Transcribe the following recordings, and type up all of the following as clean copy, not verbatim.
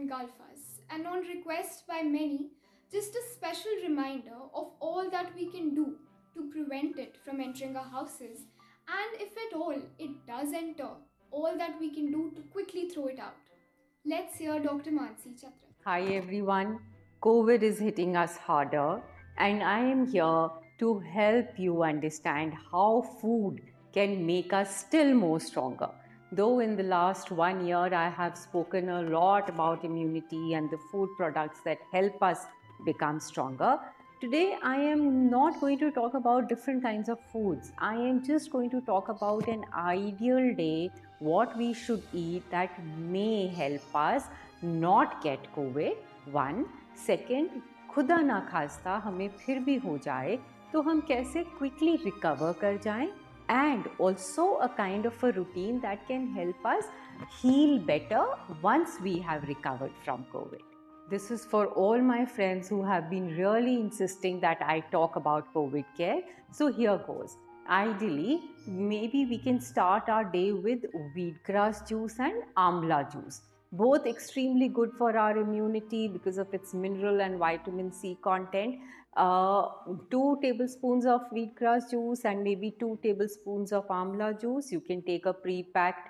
engulf us, and on request by many, just a special reminder of all that we can do to prevent it from entering our houses, and if at all it does enter, all that we can do to quickly throw it out. Let's hear Dr. Mansi Chatra. Hi everyone. COVID is hitting us harder, and I am here to help you understand how food can make us still more stronger. Though in the last 1 year I have spoken a lot about immunity and the food products that help us become stronger, today I am not going to talk about different kinds of foods. I am just going to talk about an ideal day, what we should eat that may help us not get COVID. One, second, खुदा ना खास्ता हमें फिर भी हो जाए तो हम कैसे quickly recover कर जाएं, and also a kind of a routine that can help us heal better once we have recovered from COVID. This is for all my friends who have been really insisting that I talk about COVID care. So here goes. Ideally, maybe we can start our day with wheatgrass juice and amla juice. Both extremely good for our immunity because of its mineral and vitamin C content. 2 tablespoons of wheatgrass juice and maybe 2 tablespoons of amla juice. You can take a pre-packed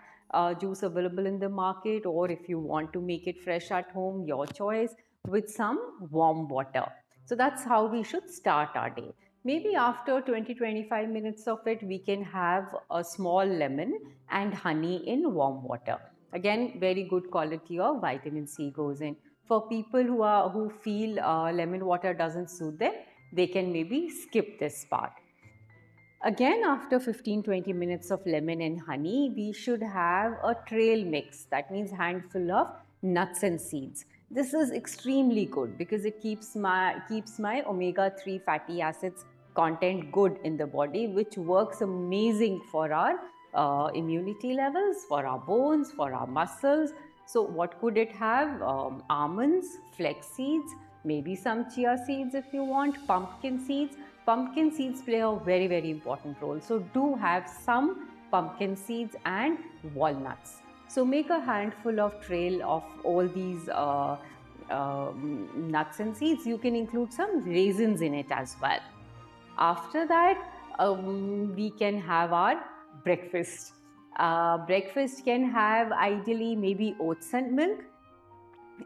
juice available in the market, or if you want to make it fresh at home, your choice, with some warm water. So that's how we should start our day. Maybe after 20-25 minutes of it, we can have a small lemon and honey in warm water. Again, very good quality of vitamin C goes in. For people who feel lemon water doesn't suit them, they can maybe skip this part. Again, after 15-20 minutes of lemon and honey, we should have a trail mix. That means handful of nuts and seeds. This is extremely good because it keeps my omega-3 fatty acids content good in the body, which works amazing for our immunity levels, for our bones, for our muscles. So what could it have? Almonds, flax seeds, maybe some chia seeds if you want, pumpkin seeds. Pumpkin seeds play a very, very important role. So do have some pumpkin seeds and walnuts. So make a handful of trail of all these nuts and seeds. You can include some raisins in it as well. After that, we can have our breakfast. Breakfast can have ideally maybe oats and milk.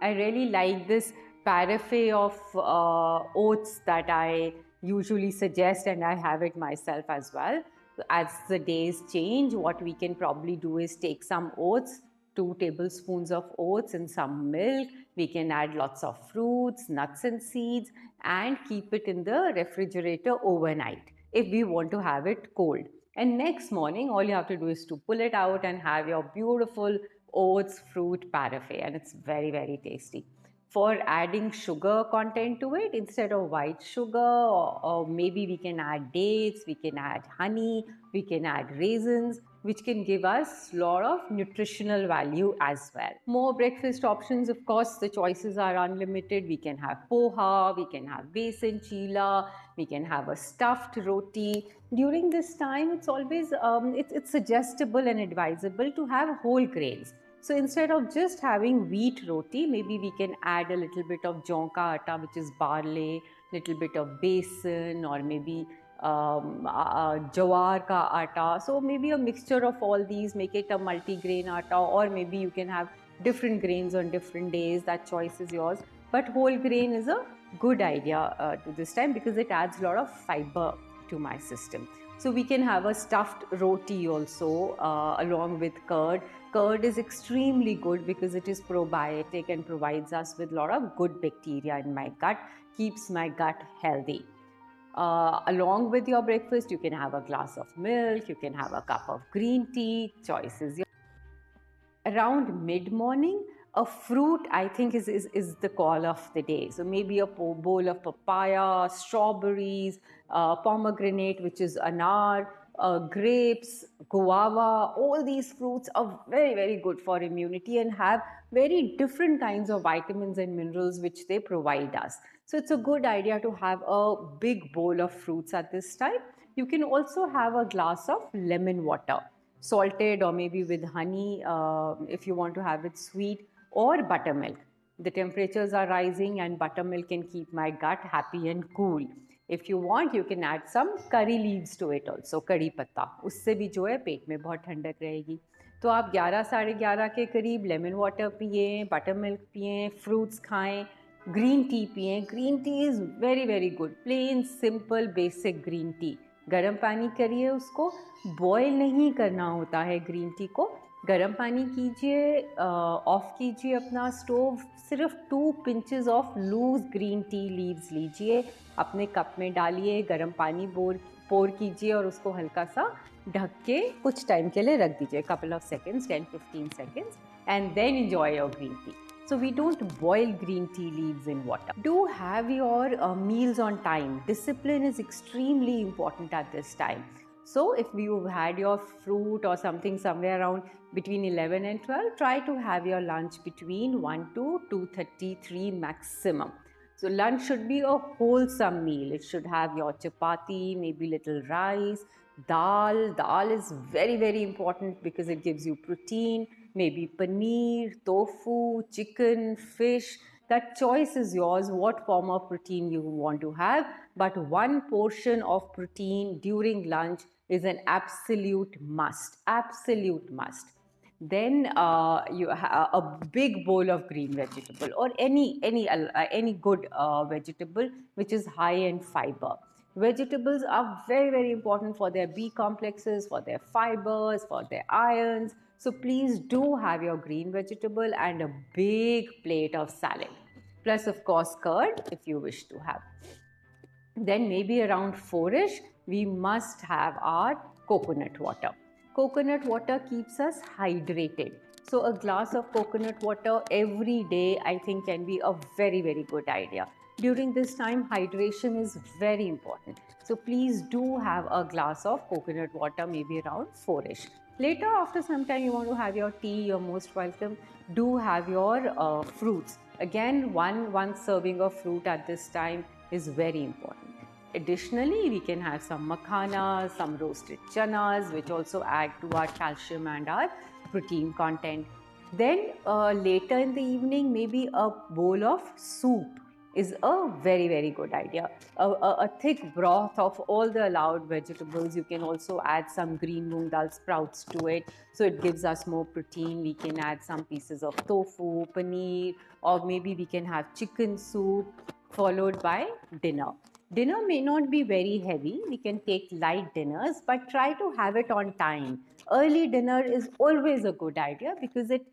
I really like this parfait of oats that I usually suggest, and I have it myself as well. As the days change, what we can probably do is take some oats, 2 tablespoons of oats and some milk. We can add lots of fruits, nuts and seeds, and keep it in the refrigerator overnight if we want to have it cold. And next morning, all you have to do is to pull it out and have your beautiful oats fruit parfait, and it's very, very tasty. For adding sugar content to it, instead of white sugar, or maybe we can add dates, we can add honey, we can add raisins, which can give us a lot of nutritional value as well. More breakfast options, of course, the choices are unlimited. We can have poha, we can have besan chila, we can have a stuffed roti. During this time, it's always it's suggestible and advisable to have whole grains. So instead of just having wheat roti, maybe we can add a little bit of jaw ka atta, which is barley, little bit of besan, or maybe jawar ka atta. So maybe a mixture of all these, make it a multi-grain atta, or maybe you can have different grains on different days. That choice is yours. But whole grain is a good idea to this time because it adds a lot of fiber to my system. So we can have a stuffed roti also along with curd. Curd is extremely good because it is probiotic and provides us with a lot of good bacteria in my gut, keeps my gut healthy. Along with your breakfast, you can have a glass of milk, you can have a cup of green tea, choices. Around mid-morning, a fruit I think is the call of the day. So maybe a bowl of papaya, strawberries, pomegranate, which is anar, grapes, guava. All these fruits are very, very good for immunity and have very different kinds of vitamins and minerals which they provide us. So it's a good idea to have a big bowl of fruits at this time. You can also have a glass of lemon water, salted or maybe with honey if you want to have it sweet, or buttermilk. The temperatures are rising and buttermilk can keep my gut happy and cool. If you want, you can add some curry leaves to it also, कड़ी पत्ता, उससे भी जो है पेट में बहुत ठंडक रहेगी. तो आप 11 साढ़े 11 के करीब लेमन वाटर पिए, बटर मिल्क पिए, फ्रूट्स खाएं, ग्रीन टी पिए. Green tea is very very good, plain simple basic green tea. गर्म पानी करिए, उसको बॉयल नहीं करना होता है ग्रीन टी को. गर्म पानी कीजिए, ऑफ कीजिए अपना स्टोव, सिर्फ 2 pinches of loose green tea leaves लीजिए, अपने कप में डालिए, गर्म पानी पोर कीजिए और उसको हल्का सा ढक के कुछ टाइम के लिए रख दीजिए, couple of seconds, 10-15 seconds, and then enjoy your green tea. So we don't boil green tea leaves in water. Do have your meals on time. Discipline is extremely important at this time. So if you've had your fruit or something somewhere around between 11 and 12, try to have your lunch between 1 to 2:33 maximum. So lunch should be a wholesome meal. It should have your chapati, maybe little rice, dal. Dal is very very important because it gives you protein, maybe paneer, tofu, chicken, fish. That choice is yours, what form of protein you want to have. But one portion of protein during lunch is an absolute must. Absolute must. Then you have a big bowl of green vegetable, or any good vegetable which is high in fiber. Vegetables are very very important for their B complexes, for their fibers, for their irons. So please do have your green vegetable and a big plate of salad, plus of course curd if you wish to have. Then maybe around 4ish, we must have our coconut water. Coconut water keeps us hydrated. So a glass of coconut water every day, I think, can be a very very good idea. During this time, hydration is very important. So please do have a glass of coconut water maybe around 4ish. Later, after some time, you want to have your tea, you're most welcome. Do have your fruits. Again, one serving of fruit at this time is very important. Additionally, we can have some makhanas, some roasted chanas, which also add to our calcium and our protein content. Then later in the evening, maybe a bowl of soup is a very very good idea. A thick broth of all the allowed vegetables. You can also add some green moong dal sprouts to it, so it gives us more protein. We can add some pieces of tofu, paneer, or maybe we can have chicken soup followed by dinner. Dinner may not be very heavy. We can take light dinners, but try to have it on time. Early dinner is always a good idea because it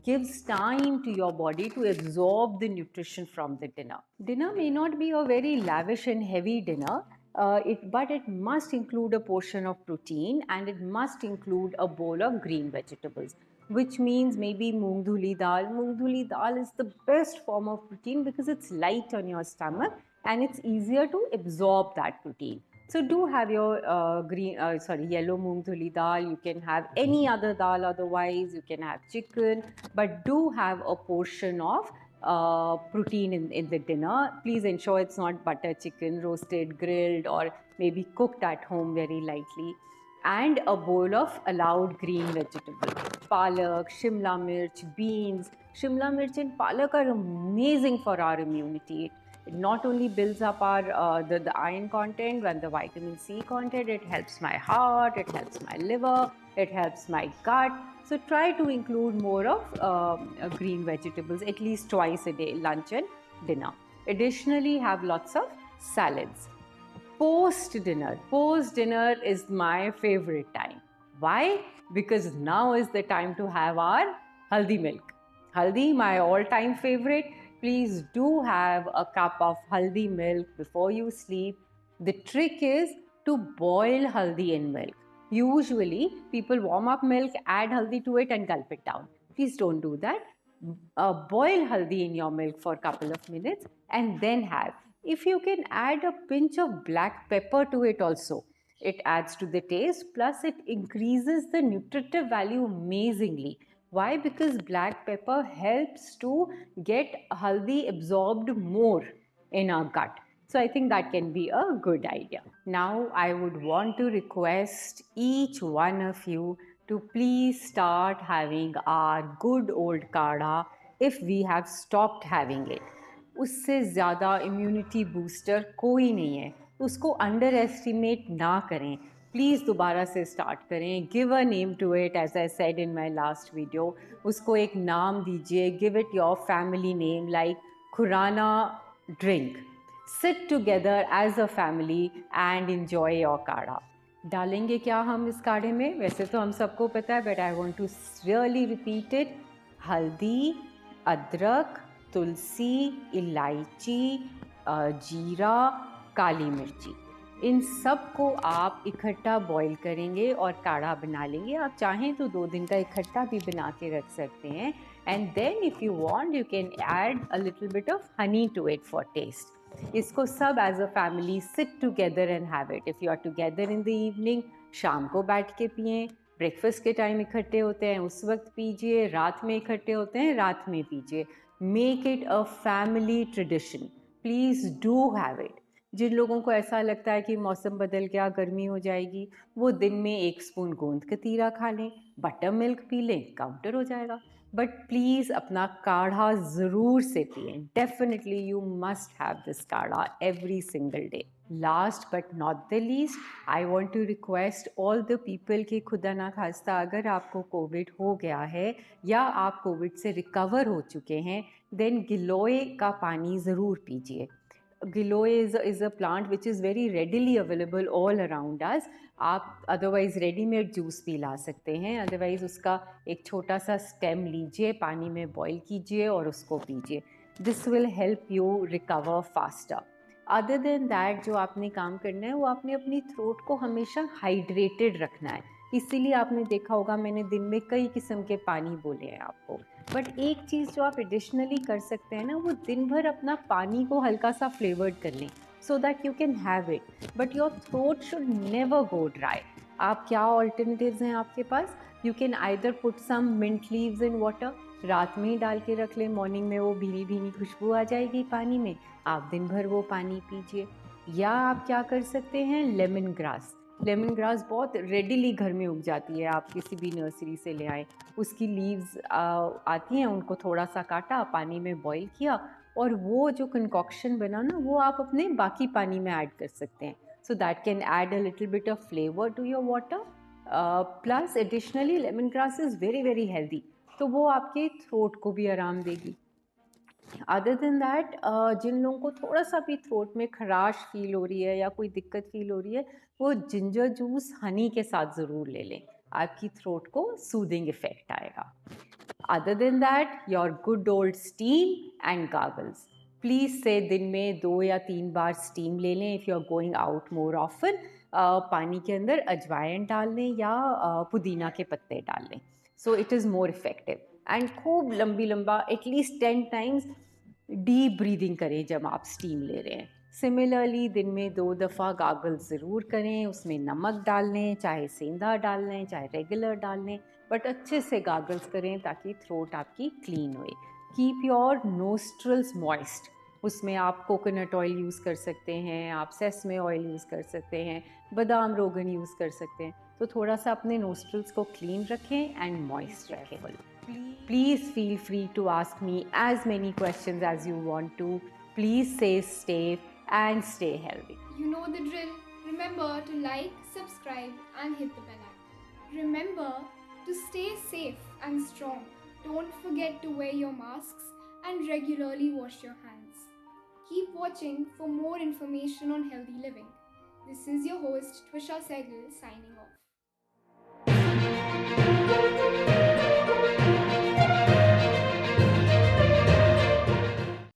gives time to your body to absorb the nutrition from the dinner. Dinner may not be a very lavish and heavy dinner, but it must include a portion of protein and it must include a bowl of green vegetables, which means maybe moong dhuli dal. Moong dhuli dal is the best form of protein because it's light on your stomach and it's easier to absorb that protein. So do have your yellow moong dhuli dal. You can have any other dal otherwise. You can have chicken, but do have a portion of protein in the dinner. Please ensure it's not butter chicken, roasted, grilled, or maybe cooked at home very lightly. And a bowl of allowed green vegetables. Palak, shimla mirch, beans. Shimla mirch and palak are amazing for our immunity. It not only builds up our the iron content and the vitamin C content, it helps my heart, it helps my liver, it helps my gut. So try to include more of green vegetables at least twice a day, lunch and dinner. Additionally, have lots of salads. Post dinner is my favorite time. Why? Because now is the time to have our haldi milk. Haldi, my all time favorite. Please do have a cup of haldi milk before you sleep. The trick is to boil haldi in milk. Usually, people warm up milk, add haldi to it, and gulp it down. Please don't do that. Boil haldi in your milk for a couple of minutes and then have. If you can add a pinch of black pepper to it also, it adds to the taste, plus it increases the nutritive value amazingly. Why? Because black pepper helps to get haldi absorbed more in our gut. So I think that can be a good idea. Now I would want to request each one of you to please start having our good old kadha if we have stopped having it. उससे ज़्यादा immunity booster कोई नहीं है, तो उसको under estimate ना करें। Please दोबारा से स्टार्ट करें, give a name to it, as I said in my last video. उसको एक नाम दीजिए, give it your family name, like Khurana drink. Sit together as a family and enjoy your kadha. डालेंगे क्या हम इस काढ़े में? वैसे तो हम सबको पता है, but I want to really repeat it. हल्दी, अदरक, तुलसी, इलायची, जीरा, काली मिर्ची, इन सब को आप इकट्ठा बॉईल करेंगे और काढ़ा बना लेंगे। आप चाहें तो 2 दिन का इकट्ठा भी बना के रख सकते हैं। And then if you want, you can add a little bit of honey to it for taste. इसको सब as a family sit together and have it. If you are together in the evening, शाम को बैठ के पिएं, breakfast के time इकट्ठे होते हैं उस वक्त पीजिए, रात में इकट्ठे होते हैं रात में पीजिए। Make it a family tradition, please do have it. जिन लोगों को ऐसा लगता है कि मौसम बदल गया, गर्मी हो जाएगी, वो दिन में 1 स्पून गोंद कतीरा खा लें, बटर मिल्क पी लें, काउंटर हो जाएगा। बट प्लीज़ अपना काढ़ा ज़रूर से पिएं। Definitely you must have this kadha every single day. Last but not the least, I want to request all the people कि खुदा ना खास्ता अगर आपको कोविड हो गया है या आप कोविड से रिकवर हो चुके हैं, देन गिलोय का पानी ज़रूर पीजिए। गिलोय is a plant which is very readily available all around us. आप अदरवाइज़ रेडीमेड जूस भी ला सकते हैं, अदरवाइज़ उसका एक छोटा सा स्टेम लीजिए, पानी में बॉईल कीजिए और उसको पीजिए। This will help you recover faster. Other than that, जो आपने काम करना है वो आपने अपनी थ्रोट को हमेशा हाइड्रेटेड रखना है। इसीलिए आपने देखा होगा मैंने दिन में कई किस्म के पानी बोले हैं आपको। बट एक चीज़ जो आप एडिशनली कर सकते हैं ना, वो दिन भर अपना पानी को हल्का सा फ्लेवर्ड कर लें, so that you can have it, but your throat should never go dry. आप क्या ऑल्टरनेटिव्स हैं आपके पास? You can either put some mint leaves in water, रात में ही डाल के रख लें, मॉर्निंग में वो भीनी भीनी खुशबू आ जाएगी पानी में, आप दिन भर वो पानी पीजिए। या आप क्या कर सकते हैं, लेमन ग्रास। लेमन ग्रास बहुत रेडिली घर में उग जाती है, आप किसी भी नर्सरी से ले आए, उसकी लीव्स आती हैं, उनको थोड़ा सा काटा, पानी में बॉईल किया, और वो जो कंकॉक्शन बना ना, वो आप अपने बाकी पानी में ऐड कर सकते हैं। So that can add a little bit of flavour to your water. Plus additionally lemongrass is very very healthy, तो वो आपके थ्रोट को भी आराम देगी। अदर देन दैट, जिन लोगों को थोड़ा सा भी थ्रोट में खराश फील हो रही है या कोई दिक्कत फील हो रही है, वो जिंजर जूस हनी के साथ ज़रूर ले लें, आपकी थ्रोट को सूदिंग इफेक्ट आएगा। Other than that, your good old steam and gargles. Please से दिन में 2 या 3 बार स्टीम ले लें if you are going out more often. पानी के अंदर अजवाइन डाल लें या पुदीना के पत्ते डाल लें, so it is more effective. And खूब लंबी लंबा एटलीस्ट 10 टाइम्स डीप ब्रीदिंग करें जब आप स्टीम ले रहे हैं। सिमिलरली दिन में 2 दफ़ा गागल्स ज़रूर करें, उसमें नमक डाल लें, चाहे सेंधा डाल लें, चाहे रेगुलर डाल लें, बट अच्छे से गागल्स करें ताकि थ्रोट आपकी क्लीन होए। कीप योर नोस्ट्रल्स मॉइस्ट, उसमें आप कोकोनट ऑयल यूज़ कर सकते हैं, आप सेसमे ऑयल यूज़ कर सकते हैं, बादाम रोगन यूज़ कर सकते हैं। तो थोड़ा सा अपने नोस्ट्रल्स को क्लीन रखें एंड मॉइस्ट रखें। Please feel free to ask me as many questions as you want to. Please stay safe and stay healthy. You know the drill. Remember to like, subscribe, and hit the bell icon. Remember to stay safe and strong. Don't forget to wear your masks and regularly wash your hands. Keep watching for more information on healthy living. This is your host, Twisha Sehgal, signing off.